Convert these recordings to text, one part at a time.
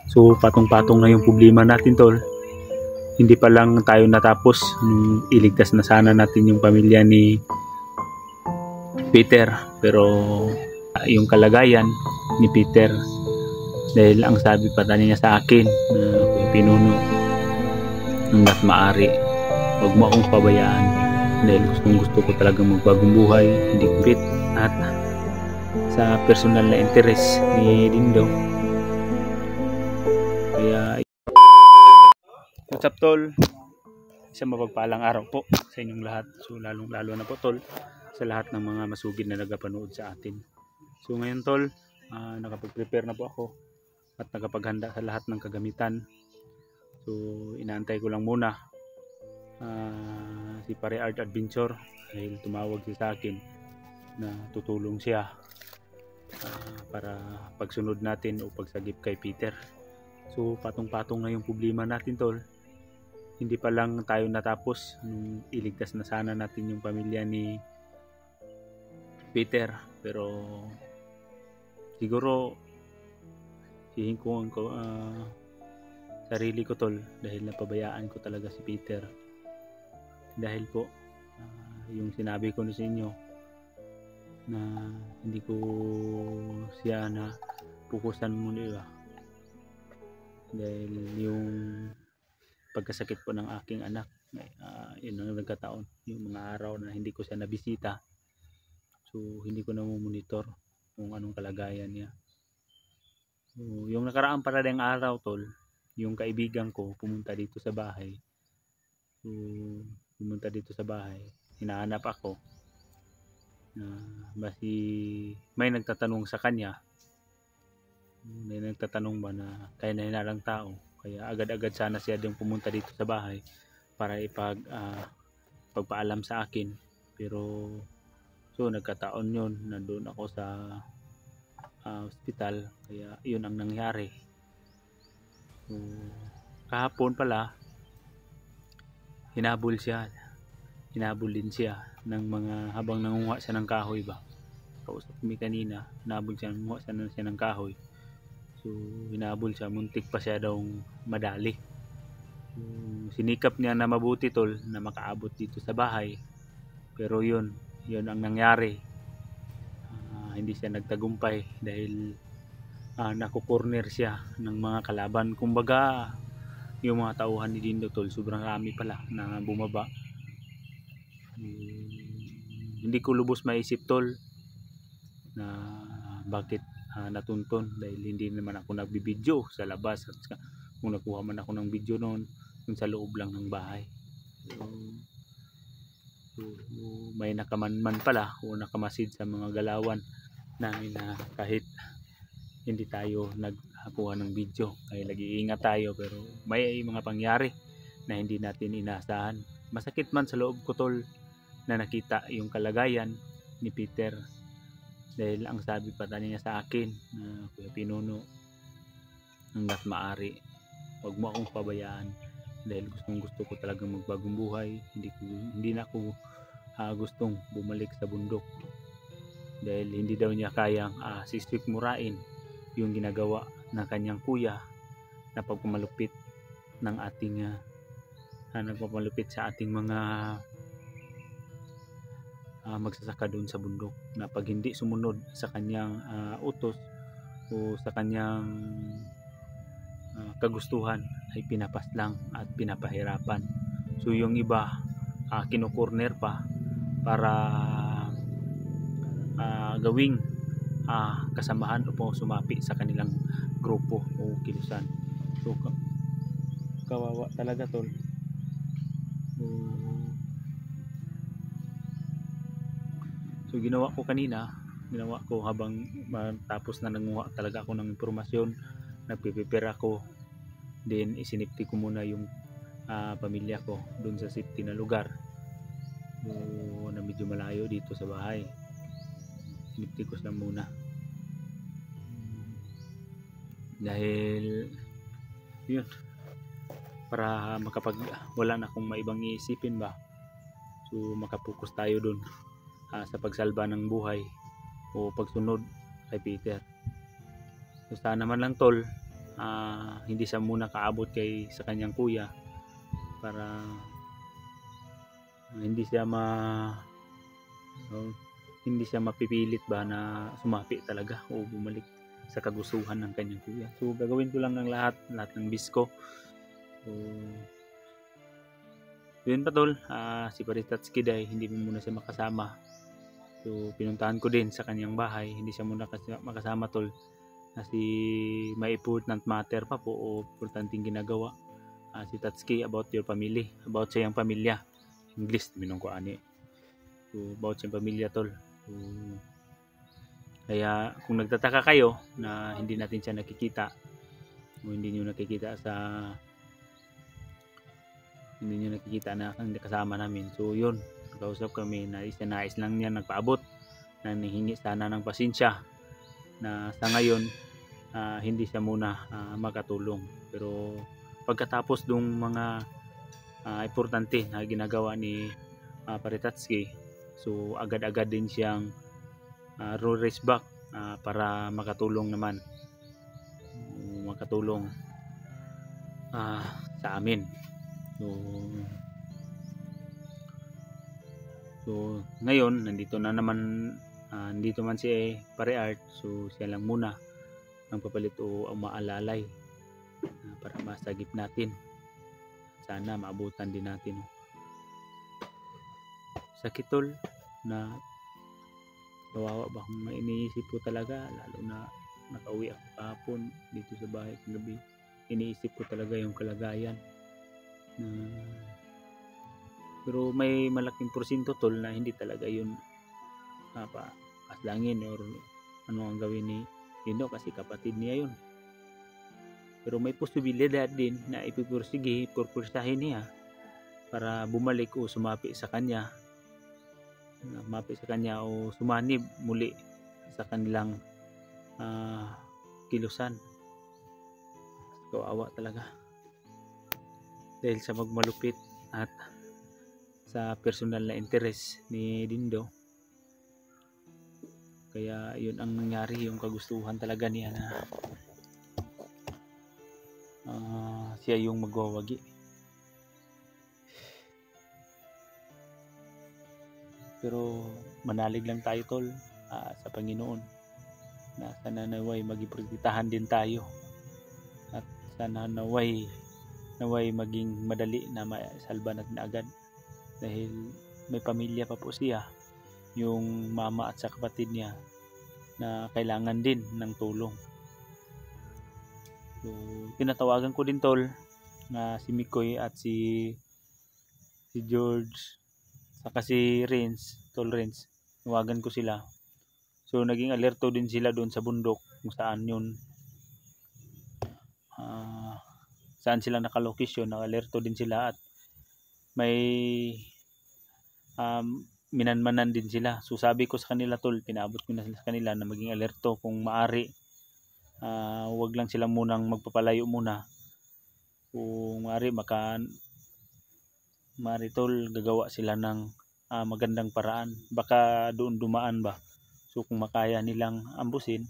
So patong-patong na yung problema natin tol. Hindi pa lang tayo natapos, iligtas na sana natin yung pamilya ni Peter, pero yung kalagayan ni Peter, dahil ang sabi pa niya sa akin na pinuno, hanggat maaari huwag mo akong pabayaan dahil gusto ko talagang magbagong buhay, hindi kumpit at sa personal na interes ni Dindo. Kaya what's up tol, isang mapagpalang araw po sa inyong lahat. So lalong lalo na po tol sa lahat ng mga masugid na nagapanood sa atin. So ngayon tol, nakapag-prepare na po ako at nakapaghanda sa lahat ng kagamitan. So inaantay ko lang muna si Pare Art Adventure dahil tumawag siya sa akin na tutulong siya para pagsunod natin o pagsagip kay Peter. So patong-patong na yung problema natin tol. Hindi pa lang tayo natapos, iligtas na sana natin yung pamilya ni Peter, pero siguro hihingkuhan ko sarili ko tol dahil napabayaan ko talaga si Peter. Dahil po yung sinabi ko na sa inyo na hindi ko siya na pukusan muna, diba? Dahil yung pagkasakit po ng aking anak, yun ang nagkataon, yung mga araw na hindi ko siya nabisita, so hindi ko na monitor kung anong kalagayan niya. So, yung nakaraan para ding araw tol, yung kaibigan ko pumunta dito sa bahay. So pumunta dito sa bahay, hinahanap ako na may nagtatanong sa kanya, may nagtatanong ba na kaya na hinalang tao, kaya agad-agad sana siya din pumunta dito sa bahay para pagpaalam sa akin. Pero so nagkataon yun, nandun ako sa hospital, kaya yun ang nangyari. So, kahapon pala hinabol din siya ng mga, habang nangunguha siya ng kahoy ba, kausap kami kanina, hinabol siya, nangunguha siya ng kahoy. So hinabol siya, muntik pa siya daw madali. So, sinikap niya na mabuti tol na makaabot dito sa bahay, pero yun ang nangyari. Hindi siya nagtagumpay dahil nakukorner siya ng mga kalaban. Kumbaga yung mga tauhan ni Dindo tol, sobrang rami pala na bumaba. Hindi ko lubos maisip tol na bakit natuntun, dahil hindi naman ako nagbibideo sa labas, at kung nakuha man ako ng video noon, yung sa loob lang ng bahay. So may nakamanman pala o nakamasid sa mga galawan namin na kahit hindi tayo nagkuha ng video, kaya nag-iingat tayo, pero may mga pangyari na hindi natin inaasahan. Masakit man sa loob ko tol na nakita yung kalagayan ni Peter, dahil ang sabi pa niya sa akin na Kuya Pinuno, hanggat maaari huwag mo akong pabayaan dahil gusto ko talagang magbagong buhay, hindi na ako gustong bumalik sa bundok, dahil hindi daw niya kayang murain yung ginagawa ng kanyang kuya na pagpamalupit ng ating nagpapalupit sa ating mga magsasaka doon sa bundok, na pag hindi sumunod sa kanyang utos o sa kanyang kagustuhan ay pinapaslang at pinapahirapan. So yung iba kinukorner pa para gawing kasamahan o sumapi sa kanilang grupo o kilusan. So kawawa talaga tol. So ginawa ko habang tapos na nanguha talaga ako ng impormasyon, nagpe-prepare ako, then isinipti ko muna yung pamilya ko dun sa safety na lugar, na medyo malayo dito sa bahay. Sinipti ko sila muna dahil yun, para wala na akong maibang iisipin ba, so makapokus tayo dun sa pagsalba ng buhay o pagsunod kay Peter. So sana man lang tol hindi siya muna kaabot sa kanyang kuya, para hindi siya hindi siya mapipilit ba na sumapi talaga o bumalik sa kagustuhan ng kanyang kuya. So gagawin ko lang ng lahat ng bisko. So yun pa tol, si Paritatski dahil hindi mo muna siya makasama. So pinuntahan ko din sa kanyang bahay, hindi siya muna makasama tol, kasi may important matter pa po o importanteng ginagawa si Tatsuki about your family, about sa iyang pamilya. English minong ko ani. So about sa iyang pamilya tol. So, kaya kung nagtataka kayo na hindi natin siya nakikita o hindi niyo nakikita na kasama namin, so yun, nakausap kami na nais lang niya nagpaabot na nahingi sana ng pasensya na sa ngayon hindi siya muna makatulong. Pero pagkatapos ng mga importante na ginagawa ni Paritatski, so agad-agad din siyang race back para makatulong naman, sa amin. So ngayon nandito naman si Pare Art, so siya lang muna ang papalit o ang maalalay para masagip natin, sana maabutan din natin. Sakit tol, na kawawa ba kung may iniisip ko talaga, lalo na nakauwi ako kahapon dito sa bahay kagabi. Iniisip ko talaga yung kalagayan pero may malaking porsyento tol na hindi talaga yun paslangin or ano ang gawin ni Lindo, kasi kapatid niya yun. Pero may posibilidad din na pupursahin niya para bumalik o sumapi sa kanya o sumanib muli sa kanilang kilusan. Kawawa talaga dahil sa magmalupit at sa personal na interes ni Dindo. Kaya yun ang nangyari, yung kagustuhan talaga niya na siya yung magwawagi. Pero manalig lang tayo tol sa Panginoon na sana naway magiprotektahan din tayo, at sana naway maging madali na maisalba natin agad, dahil may pamilya pa po siya, yung mama at sa kapatid niya na kailangan din ng tulong. So tinatawagan ko din tol na si Mikoy at si George saka si Tol Renz, tawagan ko sila. So naging alerto din sila doon sa bundok kung saan yun, saan sila nakalokasyon, naka-alerto din sila, at may minanmanan din sila. So sabi ko sa kanila tol, pinaabot ko na sa kanila na maging alerto kung maari, wag lang sila munang magpapalayo muna. Kung maari tol, gagawa sila ng magandang paraan, baka doon dumaan ba. So kung makaya nilang ambusin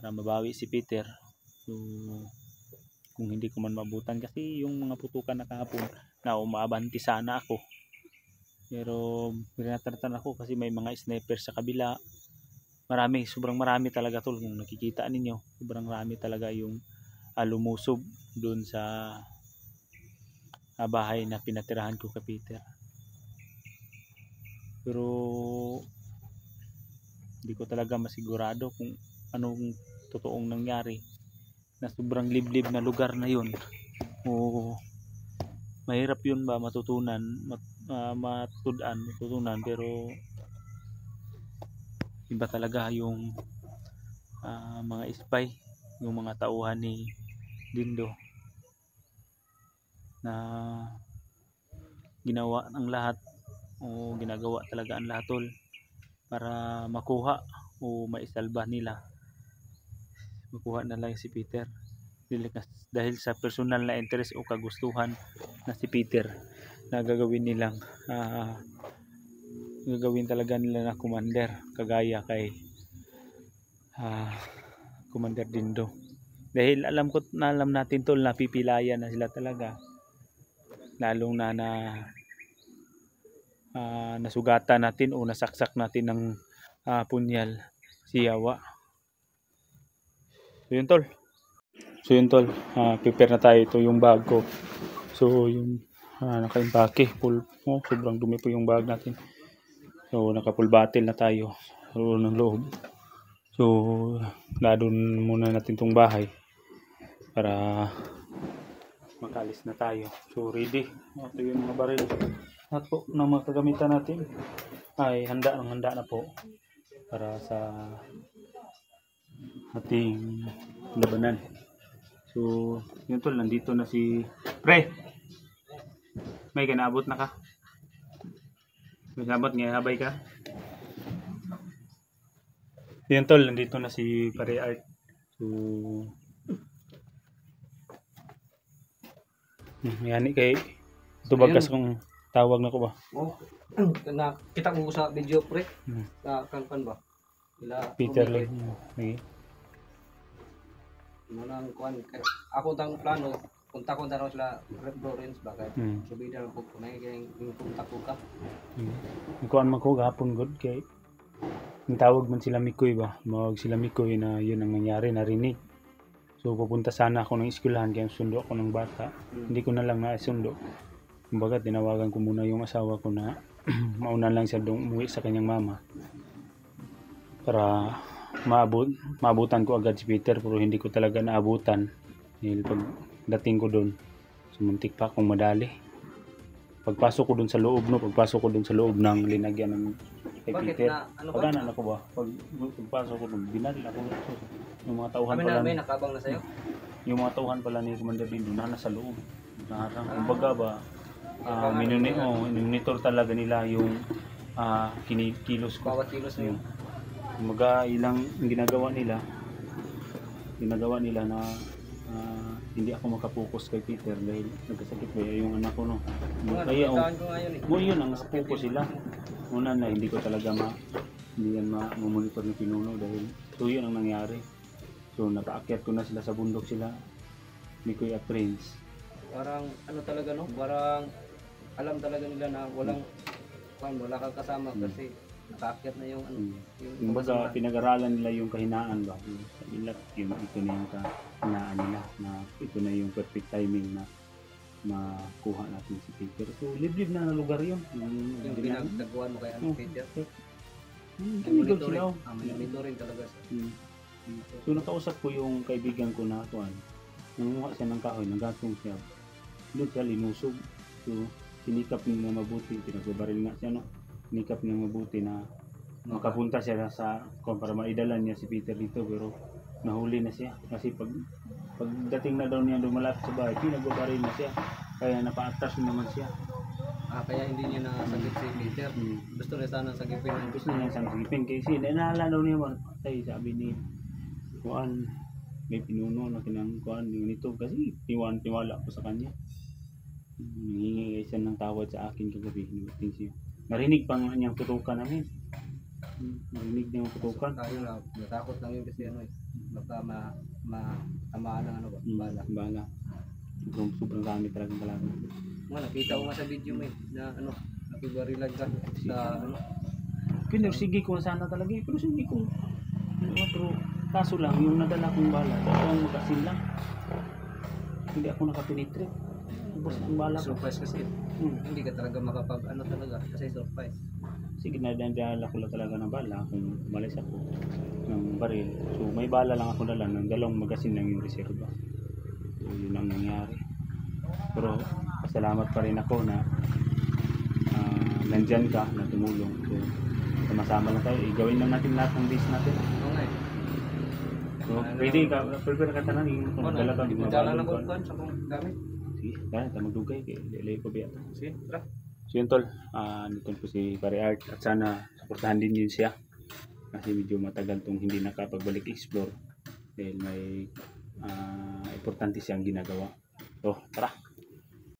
para mabawi si Peter, so kung hindi ko man mabutan, kasi yung mga putukan na kahapon na umaabanti sana ako, pero pinataratan ako kasi may mga sniper sa kabila. Sobrang marami talaga tol, kung nakikita ninyo, sobrang marami talaga yung lumusob doon sa bahay na pinatirahan ko kay Peter. Pero hindi ko talaga masigurado kung anong totoong nangyari, na sobrang liblib na lugar na yun. Mahirap yun ba matutunan, pero iba talaga yung mga spy, yung mga tauhan ni Dindo na ginagawa talaga ang lahat tol para makuha o maisalba nila, makuha na lang si Peter, dahil sa personal na interest o kagustuhan na si Peter, na gagawin talaga nila na commander, kagaya kay Commander Dindo. Dahil alam natin tol, napipilayan na sila talaga. Lalong na nasugatan natin o nasaksak natin ng punyal si Yawa. So yun tol, prepare na tayo. Ito yung bag ko. So yung naka-impake, sobrang dumi po yung bag natin. So naka-full bottle na tayo ng loob. So ladon muna natin tong bahay para makalis na tayo. So ready. Ito yung mga baril. Lahat po ng mga kagamitan natin ay handa na po para sa ating labanan. So yun tol, nandito na si Pre. May ganabot na ka? May ganabot nga habay ka? Yun tol, nandito na si Pare Art. So yani kay ito bagas kong tawag na ko ba? Oh. Nakita mo sa video pre. Kan ba? Ila Peter lang. Okay. Muna ang kuan. Ako tang plano, punta ko daw sila Red Lawrence bakit. Subida lang po na yung punta ko ka. Kuan man ko gahapon good kay ang tawag man sila Mikoy ba? Mawag sila Mikoy na yun ang nangyari, narinig. So pupunta sana ako ng eskwelahan kaya sundo ako ng bata. Hindi ko na lang naisundo. Kumbaga tinawagan ko muna yung asawa ko na mauna lang siya doon umuwi sa kanyang mama. Para maabutan ko agad si Peter pero hindi ko talaga naabutan. Dahil pagdating ko doon, sumuntik pa akong madali. Pagpasok ko doon sa loob ng linagyan ng kay Peter. Pagkanan ako ba? Pagpasok ko doon, binaril ako. Yung mga tauhan pala. May nakabang na sa'yo? Yung mga tauhan pala ni Commander Bindo na nasa loob. Kumbaga ba, monitor talaga nila yung kinikilos ko. Bawat kilos na yun. Kumbaga ilang ginagawa nila na hindi ako makapokus kay Peter dahil nagkasakit ba yung anak ko no. Kaya yun ang nakapokus sila. Una na hindi ko talaga hindi yan ma-monitor ni Pinuno dahil so yun ang nangyari. So napaakyat ko na sila sa bundok sila ni Kuya Prince. Parang ano talaga no? Parang alam talaga nila na wala kang kasama kasi nakaakyat na yung kumbaga pinag-aralan nila yung kahinaan ba? Sabi nila ito na yung kahinaan nila na ito na yung perfect timing na makuha natin si Peter. So liblib na lugar yun. Yung pinagtaguan mo kay Peter. Tumigil sila. Monitoring talaga siya. So nakausap ko yung kaibigan ko na tuwan. Nangunga siya ng kahoy, naggatong siya. Doon siya linusog. So sinikap niya mabuti, pinagbabaril nga siya no. Sinikap niya mabuti na makapunta siya sa para maidalan niya si Peter dito pero nahuli na siya kasi pagdating na daw niya lumalapit sa bahay, pinagbabaril na siya. Kaya napaatas naman siya. Kaya hindi niya nasagip si Peter. Gusto niya sana sagipin. Gusto niya sana sagipin kasi nahala daw niya matay, sabi ni Juan. May Pinuno na kinangkuhan yung nito kasi tiwala ko sa kanya. Nangingi siya ng tawad sa akin kagabi. Narinig pa nga niyang putukan namin. Narinig niya yung putukan. Natakot lang yun kasi baka tamaan ng bala. Sobrang dami talagang balaga. Nakita ko nga sa video mo na nakibarilan ka sa Pinursige ko sana talaga pero hindi ko pero kaso lang yung nadala kong bala ang magasin lang. Hindi ako nakapenetrate. Ubos ang bala ko. Surprise kasi. Hindi ka talaga talaga kasi surprise. Sige, nadala ko lang talaga ng bala kung umalis ako ng baril. So may bala lang ako dala ng dalawang magasin lang yung reserva. So yun ang nangyari. Pero pasalamat pa rin ako na nandyan ka na tumulong. So sama-sama lang tayo. Gawin lang natin lahat ng base natin. So pwede ka, prepare ka tanan yung dala ka. Dala na ko sa kong gamit. Sige, dahil tayo magdugay kay Lele ko biya. Sige, tara. So yun tol, nito po si Pare Art at sana supportahan din yun siya kasi medyo matagal tong hindi nakapagbalik explore dahil may importante siyang ginagawa. So tara!